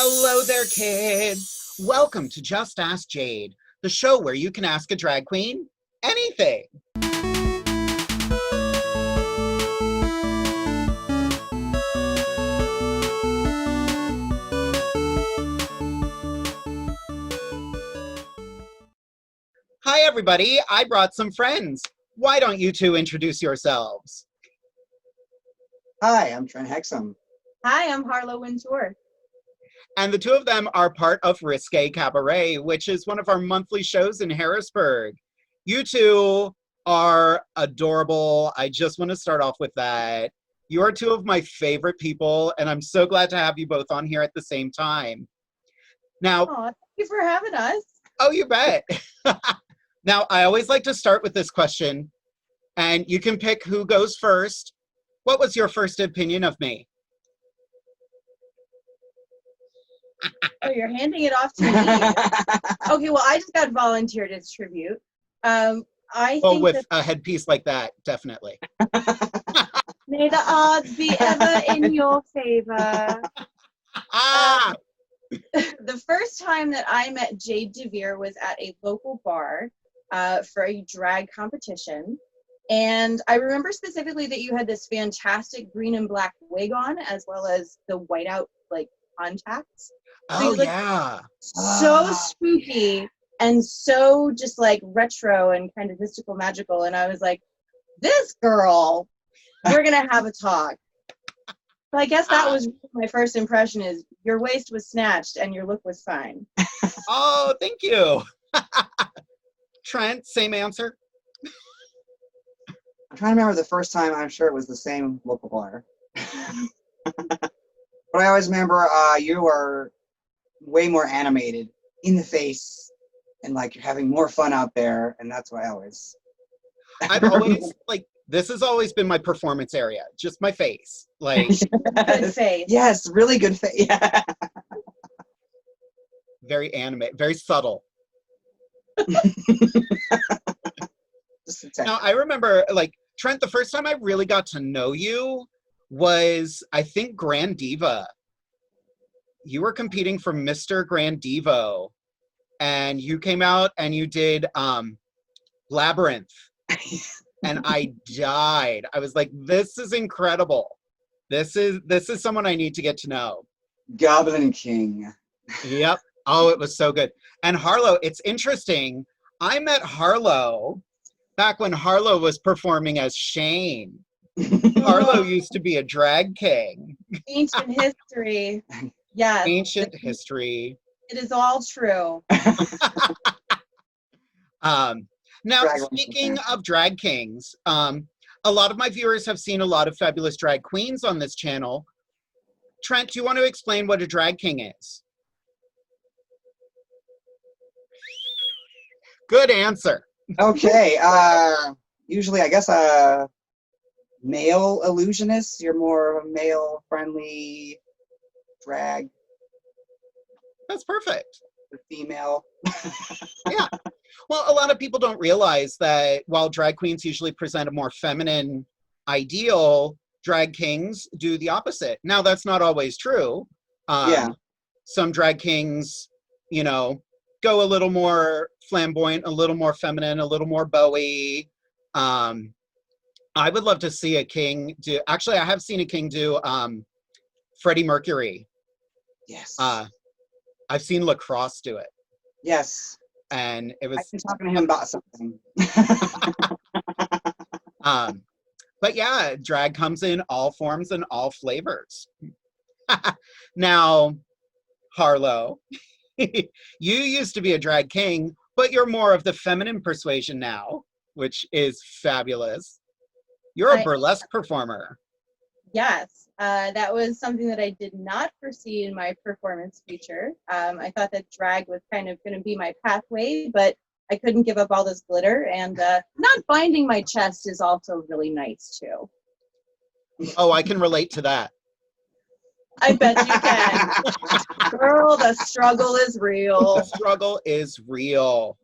Hello there, kids. Welcome to Just Ask Jade, the show where you can ask a drag queen anything. Hi, everybody. I brought some friends. Why don't you two introduce yourselves? Hi, I'm Trent Hexum. Hi, I'm Harlow Wyntour. And the two of them are part of Risque Cabaret, which is one of our monthly shows in Harrisburg. You two are adorable. I just want to start off with that. You are two of my favorite people, and I'm so glad to have you both on here at the same time. Now, Thank you for having us. Oh, you bet. Now, I always like to start with this question, and you can pick who goes first. What was your first opinion of me? Oh, you're handing it off to me. Okay, well, I just got volunteered as tribute. I think With a headpiece like that, definitely. May the odds be ever in your favor. The first time that I met Jade DeVere was at a local bar for a drag competition. And I remember specifically that you had this fantastic green and black wig on, as well as the whiteout contacts. Oh, yeah. So spooky and so just retro and kind of mystical magical. And I was like, this girl, we're going to have a talk. So I guess that was my first impression is your waist was snatched and your look was fine. Oh, thank you. Trent, same answer? I'm trying to remember the first time. I'm sure it was the same local bar. But I always remember you were way more animated in the face and you're having more fun out there. And that's why I've always, this has always been my performance area, just my face. Good face. Yes, really good face. Yeah. Very animated, very subtle. Now, I remember, Trent, the first time I really got to know you was, I think, Grand Diva. You were competing for Mr. Grand Divo, and you came out and you did Labyrinth, and I died. I was like, this is incredible. This is someone I need to get to know. Goblin King. Yep. Oh, it was so good. And Harlow, it's interesting. I met Harlow back when Harlow was performing as Shane. Harlow used to be a drag king. Ancient history. Yes. Ancient history. It is all true. Now, speaking of drag kings, a lot of my viewers have seen a lot of fabulous drag queens on this channel. Trent, do you want to explain what a drag king is? Good answer. Okay. Usually, I guess male illusionists. You're more of a male-friendly drag. That's perfect. The female. Yeah. Well, a lot of people don't realize that while drag queens usually present a more feminine ideal, drag kings do the opposite. Now, that's not always true. Yeah. Some drag kings, go a little more flamboyant, a little more feminine, a little more Bowie. I would love to see a king do, actually, I have seen a king do Freddie Mercury. Yes. I've seen Lacrosse do it. Yes. And it was... I've been talking to him about something. But yeah, drag comes in all forms and all flavors. Now, Harlow, you used to be a drag king, but you're more of the feminine persuasion now, which is fabulous. You're a burlesque performer. Yes, that was something that I did not foresee in my performance future. I thought that drag was kind of going to be my pathway, but I couldn't give up all this glitter, and not binding my chest is also really nice too. Oh, I can relate to that. I bet you can. Girl, the struggle is real. The struggle is real.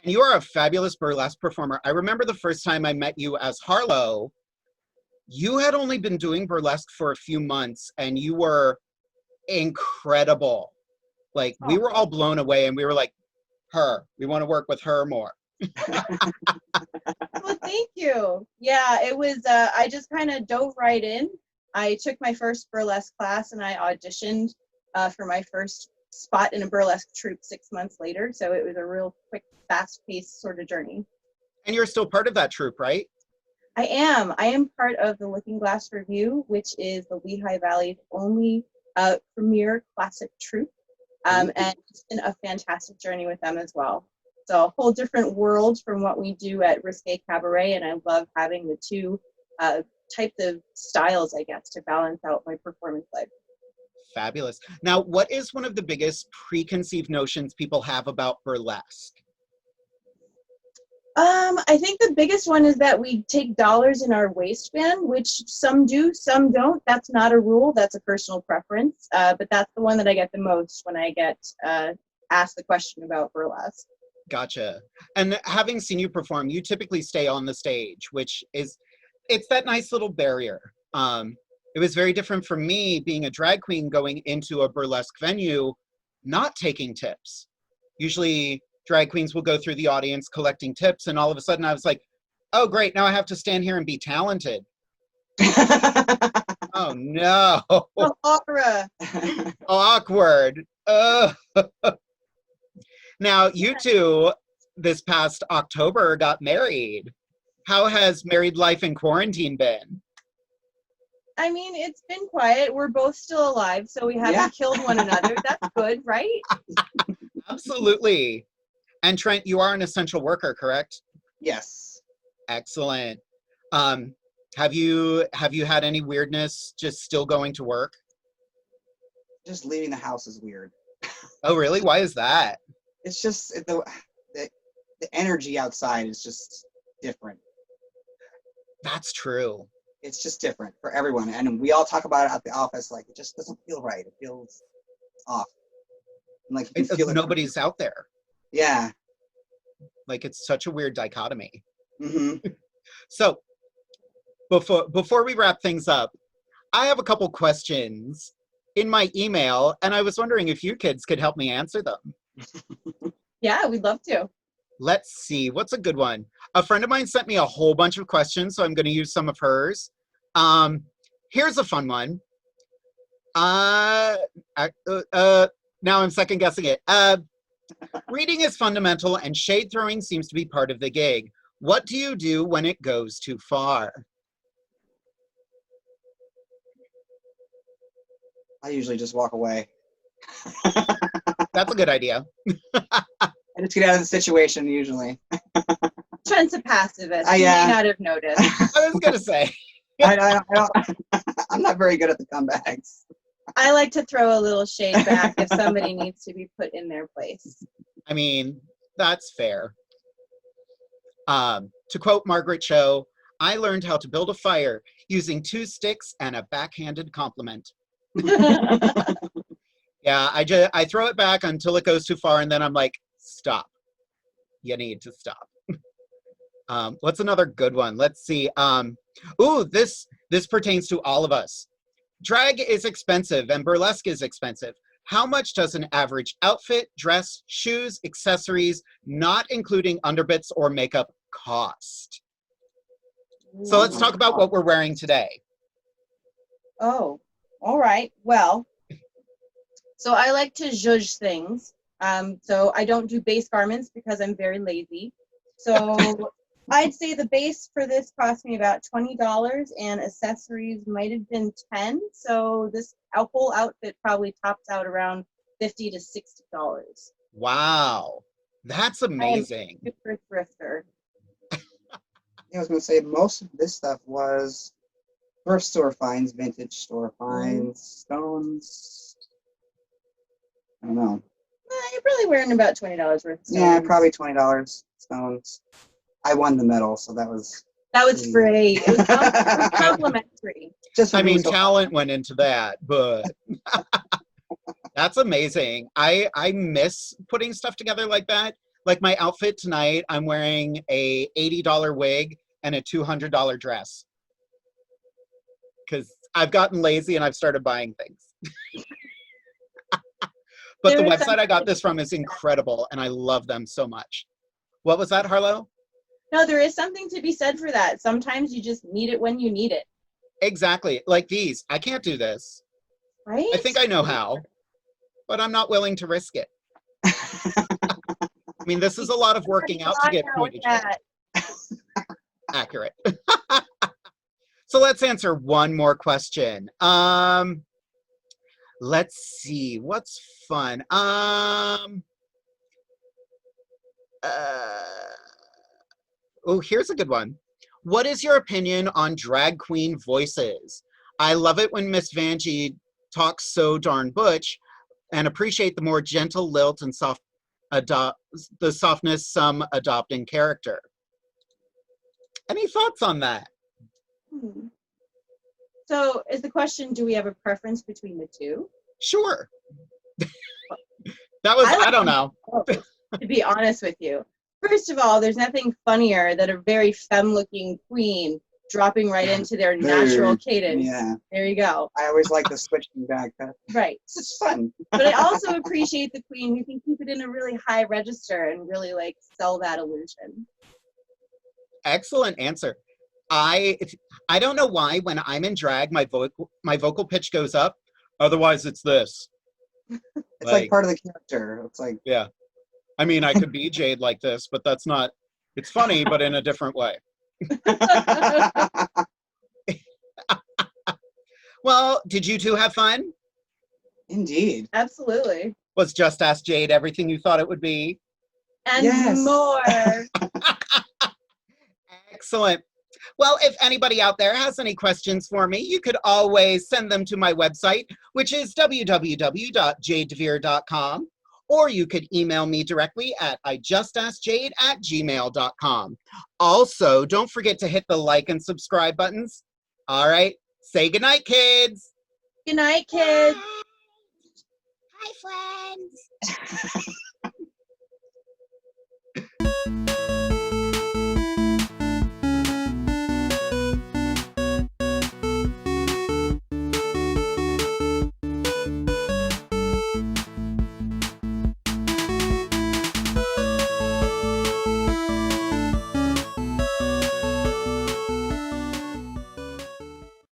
And you are a fabulous burlesque performer. I remember the first time I met you as Harlow, you had only been doing burlesque for a few months, and you were incredible. Like, we were all blown away, and we were like, we want to work with her more. Well, thank you. Yeah, it was, I just kind of dove right in. I took my first burlesque class and I auditioned for my first spot in a burlesque troupe 6 months later. So it was a real quick, fast-paced sort of journey. And you're still part of that troupe, right? I am. I am part of the Looking Glass Review, which is the Lehigh Valley's only premier classic troupe. And it's been a fantastic journey with them as well. So a whole different world from what we do at Risque Cabaret, and I love having the two types of styles, I guess, to balance out my performance life. Fabulous. Now, what is one of the biggest preconceived notions people have about burlesque? I think the biggest one is that we take dollars in our waistband, which some do, some don't. That's not a rule. That's a personal preference. But that's the one that I get the most when I get asked the question about burlesque. Gotcha. And having seen you perform, you typically stay on the stage, which is, it's that nice little barrier. It was very different for me being a drag queen going into a burlesque venue, not taking tips. Usually drag queens will go through the audience collecting tips, and all of a sudden I was like, oh great, now I have to stand here and be talented. Oh no. Oh, opera. Awkward. Now, you two, this past October, got married. How has married life in quarantine been? I mean, it's been quiet. We're both still alive, so we haven't killed one another. That's good, right? Absolutely. And Trent, you are an essential worker, correct? Yes. Excellent. Have you had any weirdness just still going to work? Just leaving the house is weird. Oh, really? Why is that? It's just the energy outside is just different. That's true. It's just different for everyone, and we all talk about it at the office. Like, it just doesn't feel right. It feels off. And like, you can feel Nobody's out there. Yeah. Like, it's such a weird dichotomy. Mm-hmm. So before we wrap things up, I have a couple questions in my email, and I was wondering if you kids could help me answer them. Yeah, we'd love to. Let's see, what's a good one? A friend of mine sent me a whole bunch of questions, so I'm going to use some of hers. Here's a fun one. Now I'm second guessing it. Reading is fundamental, and shade throwing seems to be part of the gig. What do you do when it goes too far? I usually just walk away. That's a good idea. I just get out of the situation usually. Trent's a pacifist. You Yeah. may not have noticed. I was going to say. I'm not very good at the comebacks. I like to throw a little shade back if somebody needs to be put in their place. I mean, that's fair. To quote Margaret Cho, I learned how to build a fire using 2 sticks and a backhanded compliment. Yeah, I throw it back until it goes too far, and then I'm like, stop. You need to stop. What's another good one? Let's see. Ooh, this pertains to all of us. Drag is expensive and burlesque is expensive. How much does an average outfit, dress, shoes, accessories, not including underbits or makeup, cost? So let's talk about what we're wearing today. Oh, all right. Well, so I like to zhuzh things. So I don't do base garments because I'm very lazy. So I'd say the base for this cost me about $20, and accessories might have been $10. So this whole outfit probably tops out around $50 to $60. Wow, that's amazing. Super thrifter. I was going to say most of this stuff was thrift store finds, vintage store finds, stones. I don't know. You're probably wearing about $20 worth of stones. Yeah, probably $20 stones. I won the medal, so that was free. It was complimentary. just. I mean, talent went into that, but that's amazing. I miss putting stuff together like that. Like my outfit tonight, I'm wearing a $80 wig and a $200 dress. Because I've gotten lazy and I've started buying things. But the There is website I got something- this from is incredible, and I love them so much. What was that, Harlow? No, there is something to be said for that. Sometimes you just need it when you need it, Exactly. Like these. I can't do this. right? I think I know how, but I'm not willing to risk it. I mean, this is a lot of working out to get pointage. that. Accurate. So let's answer one more question. Let's see, what's fun? Oh, here's a good one. What is your opinion on drag queen voices? I love it when Miss Vanjie talks so darn butch, and appreciate the more gentle lilt and the softness some adopt in character. Any thoughts on that? So is the question, do we have a preference between the two? Sure. That was, I don't know. To be honest with you. First of all, there's nothing funnier than a very femme-looking queen dropping right into their natural cadence. Yeah. There you go. I always like the switching back. Right. It's fun. But I also appreciate the queen who can keep it in a really high register and really like sell that illusion. Excellent answer. I don't know why when I'm in drag, my vocal pitch goes up. Otherwise, it's this. It's like part of the character. It's like, yeah. I mean, I could be Jade like this, but that's not. It's funny, but in a different way. Well, did you two have fun? Indeed. Absolutely. Was Just Ask Jade everything you thought it would be? And Yes. more. Excellent. Well, if anybody out there has any questions for me, you could always send them to my website, which is www.jadedevere.com, or you could email me directly at ijustaskjade@gmail.com. Also, don't forget to hit the like and subscribe buttons. All right, say goodnight, kids. Good night, kids. Hi, friends.